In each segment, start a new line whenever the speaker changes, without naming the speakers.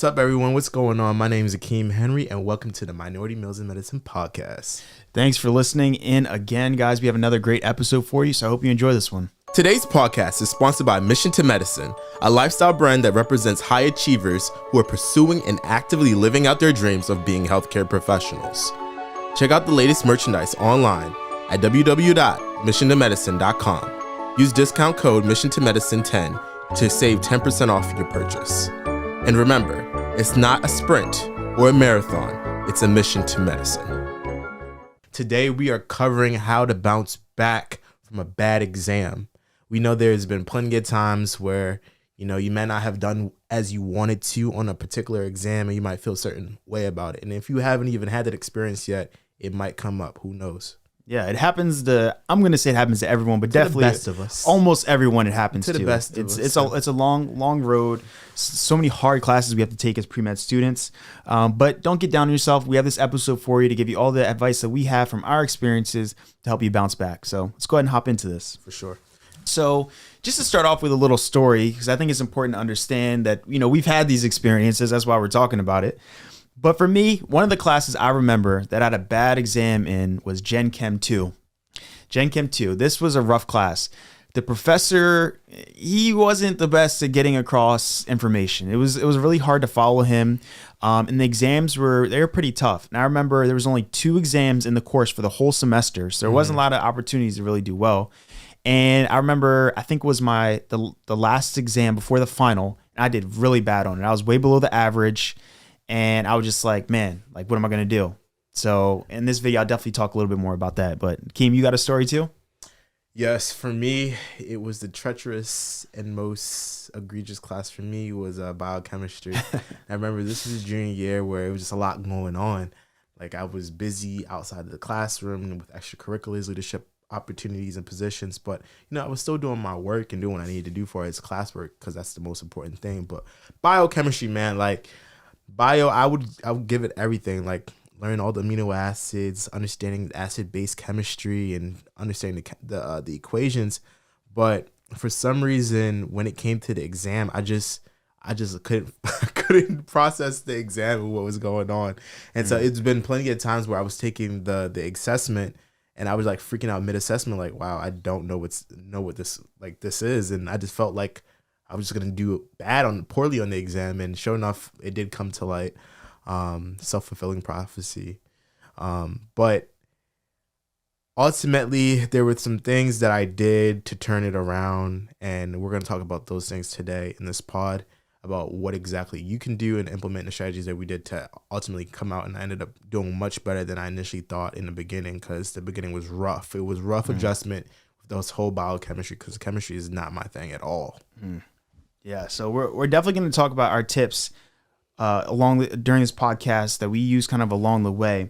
What's up, everyone? What's going on? My name is Akeem Henry, and welcome to the Minority Meals in Medicine podcast.
Thanks for listening in again, guys. We have another great episode for you, so I hope you enjoy this one.
Today's podcast is sponsored by Mission to Medicine, a lifestyle brand that represents high achievers who are pursuing and actively living out their dreams of being healthcare professionals. Check out the latest merchandise online at www.missiontomedicine.com. Use discount code MissionToMedicine10 to save 10% off your purchase. And remember, it's not a sprint or a marathon, it's a mission to medicine. Today we are covering how to bounce back from a bad exam. We know there's been plenty of times where, you may not have done as you wanted to on a particular exam and you might feel a certain way about it. And if you haven't even had that experience yet, it might come up. Who knows?
Yeah, it happens I'm going to say it happens to everyone, but definitely
the best of us.
Almost everyone it happens to.
The best of us.
It's a long road. So many hard classes we have to take as pre-med students. But don't get down on yourself. We have this episode for you to give you all the advice that we have from our experiences to help you bounce back. So let's go ahead and hop into this.
For sure.
So just to start off with a little story, because I think it's important to understand that, we've had these experiences. That's why we're talking about it. But for me, one of the classes I remember that I had a bad exam in was Gen Chem 2. Gen Chem 2. This was a rough class. The professor, he wasn't the best at getting across information. It was really hard to follow him. And the exams they were pretty tough. And I remember there was only 2 exams in the course for the whole semester. So there wasn't a lot of opportunities to really do well. And I remember, I think it was the last exam before the final, and I did really bad on it. I was way below the average. And I was just like, man, what am I going to do? So in this video, I'll definitely talk a little bit more about that. But Keem, you got a story too?
Yes, for me, it was the treacherous and most egregious class for me was biochemistry. I remember this was junior year where it was just a lot going on. I was busy outside of the classroom with extracurriculars, leadership opportunities and positions, but I was still doing my work and doing what I needed to do for its classwork because that's the most important thing. But biochemistry, man, bio, I would give it everything, learn all the amino acids, understanding acid-base chemistry, and understanding the equations. But for some reason, when it came to the exam, I just couldn't process the exam and what was going on. And so it's been plenty of times where I was taking the assessment and I was freaking out mid-assessment, wow, I don't know what this is, and I just felt like I was just gonna do poorly on the exam, and sure enough, it did come to light. Self-fulfilling prophecy. But ultimately, there were some things that I did to turn it around, and we're gonna talk about those things today in this pod about what exactly you can do and implement the strategies that we did to ultimately come out. And I ended up doing much better than I initially thought in the beginning because the beginning was rough. It was rough adjustment with those whole biochemistry because chemistry is not my thing at all.
Yeah, so we're definitely going to talk about our tips during this podcast that we use kind of along the way.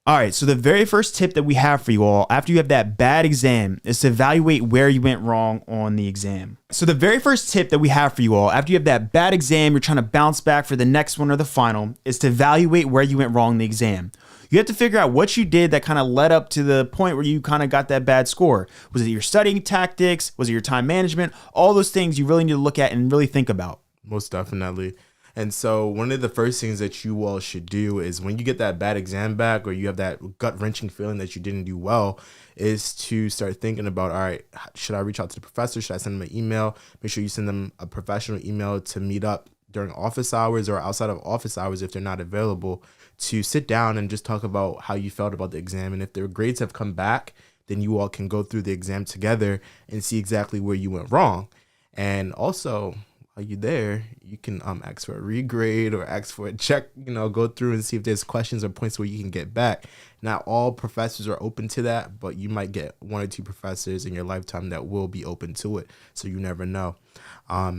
All right, so the very first tip that we have for you all after you have that bad exam is to evaluate where you went wrong on the exam. So the very first tip that we have for you all after you have that bad exam, you're trying to bounce back for the next one or the final, is to evaluate where you went wrong in the exam. You have to figure out what you did that kind of led up to the point where you kind of got that bad score. Was it your studying tactics? Was it your time management? All those things you really need to look at and really think about.
Most definitely. And so one of the first things that you all should do is when you get that bad exam back or you have that gut-wrenching feeling that you didn't do well is to start thinking about, all right, should I reach out to the professor? Should I send them an email? Make sure you send them a professional email to meet up during office hours or outside of office hours if they're not available, to sit down and just talk about how you felt about the exam. And if their grades have come back, then you all can go through the exam together and see exactly where you went wrong. And also, while you're there, you can ask for a regrade or ask for a check, go through and see if there's questions or points where you can get back. Not all professors are open to that, but you might get 1 or 2 professors in your lifetime that will be open to it. So you never know.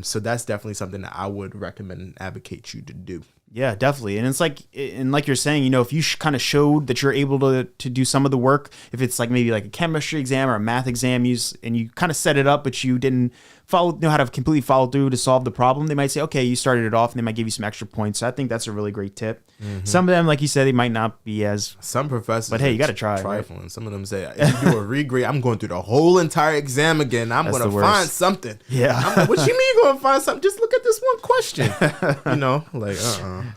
So that's definitely something that I would recommend and advocate you to do.
Yeah, definitely. And it's like you're saying, if you kind of showed that you're able to do some of the work, if it's maybe a chemistry exam or a math exam, and you kind of set it up, but you didn't know how to completely follow through to solve the problem, they might say, okay, you started it off, and they might give you some extra points. So I think that's a really great tip. Some of them, like you said, they might not be as
Some professors,
but hey, you got to try.
trifling. Right? Some of them say, if you do a regrade, I'm going through the whole entire exam again. I'm going to find something.
Yeah.
I'm like, what you mean you're going to find something? Just look at this one question. Like,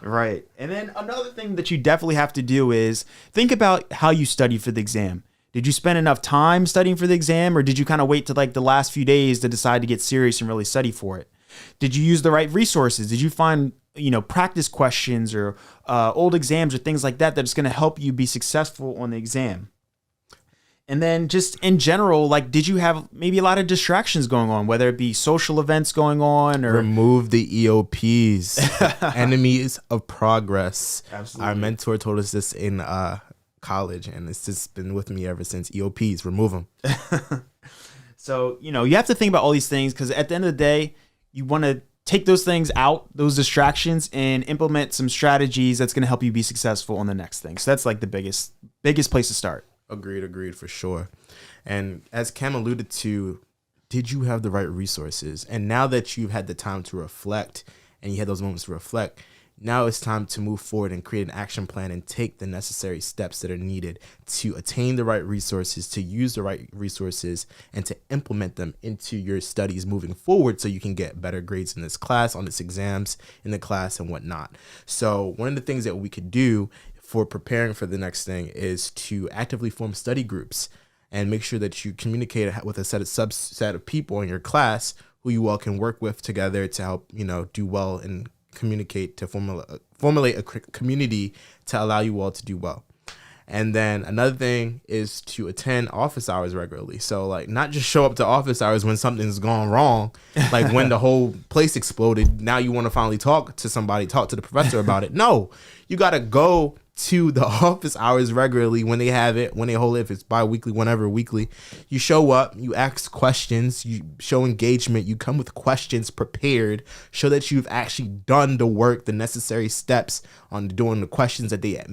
Right. And then another thing that you definitely have to do is think about how you studied for the exam. Did you spend enough time studying for the exam, or did you kind of wait to like the last few days to decide to get serious and really study for it? Did you use the right resources? Did you find, practice questions or old exams or things like that that's going to help you be successful on the exam? And then just in general, like, did you have maybe a lot of distractions going on, whether it be social events going on or
remove the EOPs, enemies of progress.
Absolutely.
Our mentor told us this in college, and it's just been with me ever since. EOPs, remove them.
So, you have to think about all these things, because at the end of the day, you want to take those things out, those distractions, and implement some strategies that's going to help you be successful on the next thing. So that's like the biggest place to start.
Agreed for sure. And as Cam alluded to, did you have the right resources? And now that you've had the time to reflect and you had those moments to reflect, now it's time to move forward and create an action plan and take the necessary steps that are needed to attain the right resources, to use the right resources, and to implement them into your studies moving forward so you can get better grades in this class, on its exams, in the class, and whatnot. So one of the things that we could do for preparing for the next thing is to actively form study groups and make sure that you communicate with a subset of people in your class who you all can work with together to help, do well and communicate, to formulate a community to allow you all to do well. And then another thing is to attend office hours regularly. So like, not just show up to office hours when something's gone wrong, like when the whole place exploded. Now you want to finally talk to the professor about it. No, you got to go to the office hours regularly when they have it, when they hold it, if it's bi-weekly, whenever, weekly. You show up, you ask questions, you show engagement, you come with questions prepared, show that you've actually done the work, the necessary steps on doing the questions that they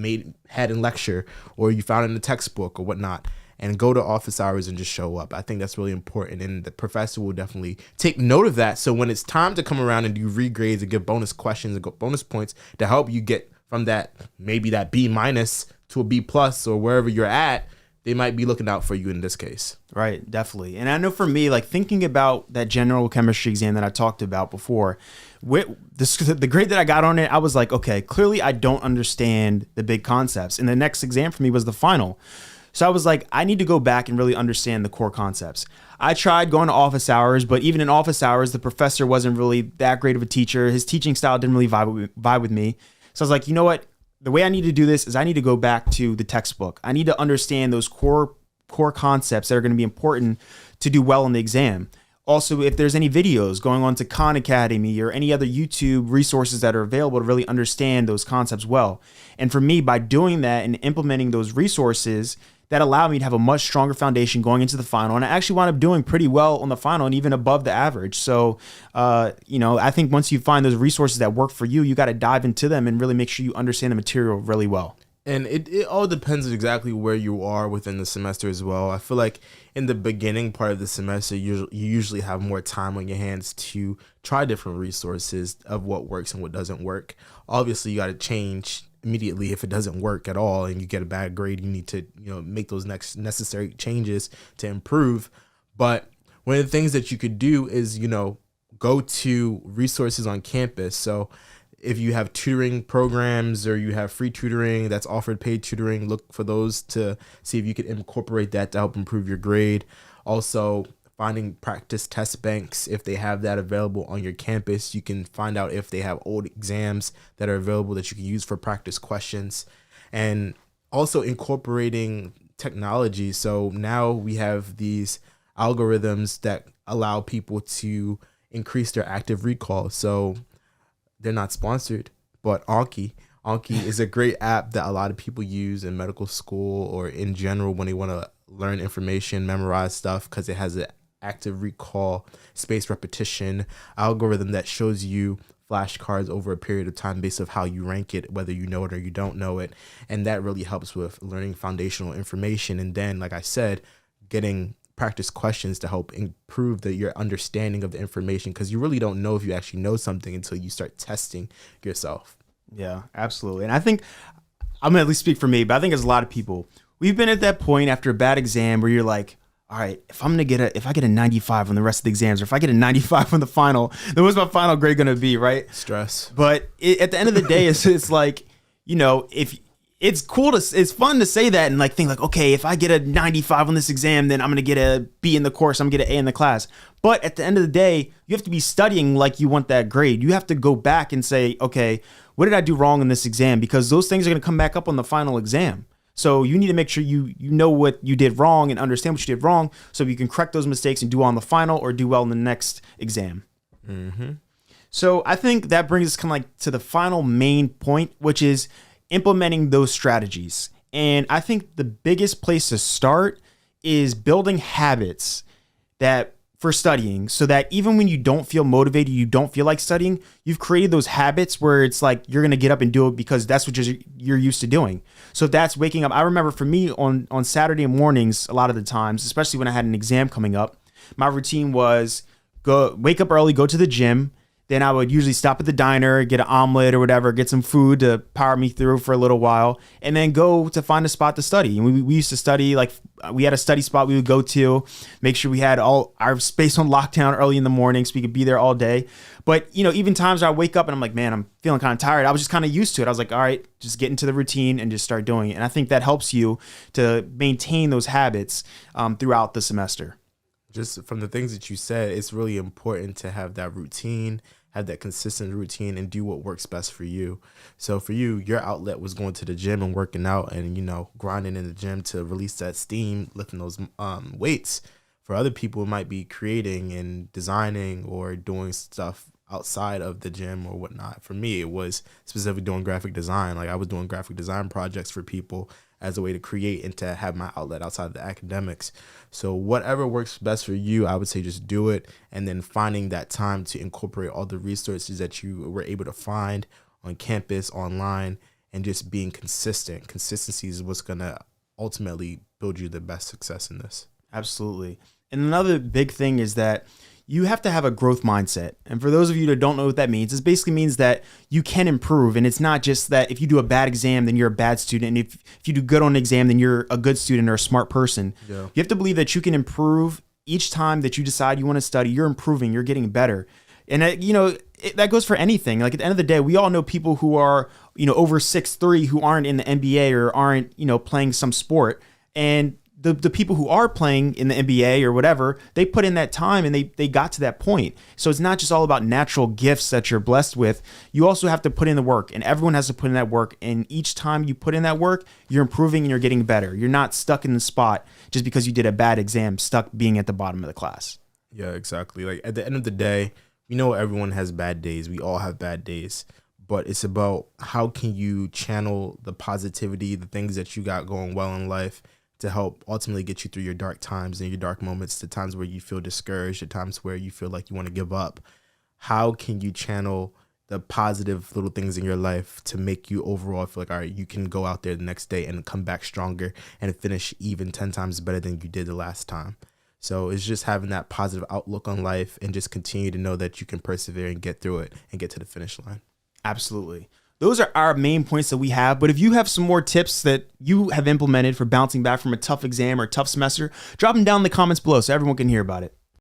had in lecture or you found in the textbook or whatnot, and go to office hours and just show up. I think that's really important, and the professor will definitely take note of that. So when it's time to come around and do regrades and give bonus questions and bonus points to help you get from that, maybe that B- to a B+ or wherever you're at, they might be looking out for you in this case.
Right, definitely. And I know for me, like thinking about that general chemistry exam that I talked about before, the grade that I got on it, I was like, okay, clearly I don't understand the big concepts. And the next exam for me was the final. So I was like, I need to go back and really understand the core concepts. I tried going to office hours, but even in office hours, the professor wasn't really that great of a teacher. His teaching style didn't really vibe with me. So I was like, you know what? The way I need to do this is I need to go back to the textbook. I need to understand those core concepts that are going to be important to do well in the exam. Also, if there's any videos going on to Khan Academy or any other YouTube resources that are available to really understand those concepts well. And for me, by doing that and implementing those resources, that allowed me to have a much stronger foundation going into the final. And I actually wound up doing pretty well on the final and even above the average. So, I think once you find those resources that work for you, you got to dive into them and really make sure you understand the material really well.
And it all depends on exactly where you are within the semester as well. I feel like in the beginning part of the semester, you usually have more time on your hands to try different resources of what works and what doesn't work. Obviously, you got to change immediately if it doesn't work at all and you get a bad grade. You need to make those next necessary changes to improve. But one of the things that you could do is go to resources on campus. So if you have tutoring programs or you have free tutoring that's offered, paid tutoring, look for those to see if you can incorporate that to help improve your grade. Also, finding practice test banks, if they have that available on your campus, you can find out if they have old exams that are available that you can use for practice questions. And also incorporating technology. So now we have these algorithms that allow people to increase their active recall. So they're not sponsored, but Anki is a great app that a lot of people use in medical school or in general when they want to learn information, memorize stuff, because it has an active recall, spaced repetition algorithm that shows you flashcards over a period of time based on how you rank it, whether you know it or you don't know it. And that really helps with learning foundational information. And then, like I said, getting practice questions to help improve your understanding of the information, because you really don't know if you actually know something until you start testing yourself.
Yeah, absolutely. And I think I'm gonna at least speak for me, but I think there's a lot of people. We've been at that point after a bad exam where you're like, all right, if I get a 95 on the rest of the exams, or if I get a 95 on the final, then what's my final grade gonna be, right?
Stress.
But at the end of the day, it's like, if it's fun to say that and like think like, okay, if I get a 95 on this exam, then I'm gonna get a B in the course, I'm gonna get an A in the class. But at the end of the day, you have to be studying like you want that grade. You have to go back and say, okay, what did I do wrong in this exam? Because those things are gonna come back up on the final exam. So you need to make sure you know what you did wrong and understand what you did wrong, so you can correct those mistakes and do well on the final or do well in the next exam.
Mm-hmm.
So I think that brings us kind of like to the final main point, which is implementing those strategies. And I think the biggest place to start is building habits that for studying, so that even when you don't feel motivated, you don't feel like studying, you've created those habits where it's like you're going to get up and do it because that's what you're used to doing. So that's waking up. I remember for me on Saturday mornings, a lot of the times, especially when I had an exam coming up, my routine was wake up early, go to the gym. Then I would usually stop at the diner, get an omelet or whatever, get some food to power me through for a little while, and then go to find a spot to study. And we used to study, like we had a study spot we would go to, make sure we had all our space on lockdown early in the morning so we could be there all day. But, even times I wake up and I'm like, man, I'm feeling kind of tired. I was just kind of used to it. I was like, all right, just get into the routine and just start doing it. And I think that helps you to maintain those habits throughout the semester.
Just from the things that you said, it's really important to have that routine, have that consistent routine, and do what works best for you. So for you, your outlet was going to the gym and working out and, grinding in the gym to release that steam, lifting those weights. For other people, it might be creating and designing or doing stuff outside of the gym or whatnot. For me, it was specifically doing graphic design. Like I was doing graphic design projects for people as a way to create and to have my outlet outside of the academics. So whatever works best for you, I would say just do it, and then finding that time to incorporate all the resources that you were able to find on campus, online, and just being consistent. Consistency is what's going to ultimately build you the best success in this.
Absolutely. And another big thing is that you have to have a growth mindset. And for those of you that don't know what that means, it basically means that you can improve. And it's not just that if you do a bad exam, then you're a bad student. And if you do good on an exam, then you're a good student or a smart person.
Yeah.
You have to believe that you can improve each time that you decide you want to study. You're improving, you're getting better. And that goes for anything. Like at the end of the day, we all know people who are, over 6'3", who aren't in the NBA or aren't, playing some sport. And the people who are playing in the NBA or whatever, they put in that time and they got to that point. So it's not just all about natural gifts that you're blessed with. You also have to put in the work, and everyone has to put in that work. And each time you put in that work, you're improving and you're getting better. You're not stuck in the spot just because you did a bad exam, stuck being at the bottom of the class.
Yeah, exactly. Like at the end of the day, everyone has bad days. We all have bad days. But it's about how can you channel the positivity, the things that you got going well in life, to help ultimately get you through your dark times and your dark moments, the times where you feel discouraged, the times where you feel like you want to give up. How can you channel the positive little things in your life to make you overall feel like, all right, you can go out there the next day and come back stronger and finish even 10 times better than you did the last time. So it's just having that positive outlook on life and just continue to know that you can persevere and get through it and get to the finish line.
Absolutely. Those are our main points that we have. But if you have some more tips that you have implemented for bouncing back from a tough exam or a tough semester, drop them down in the comments below so everyone can hear about it.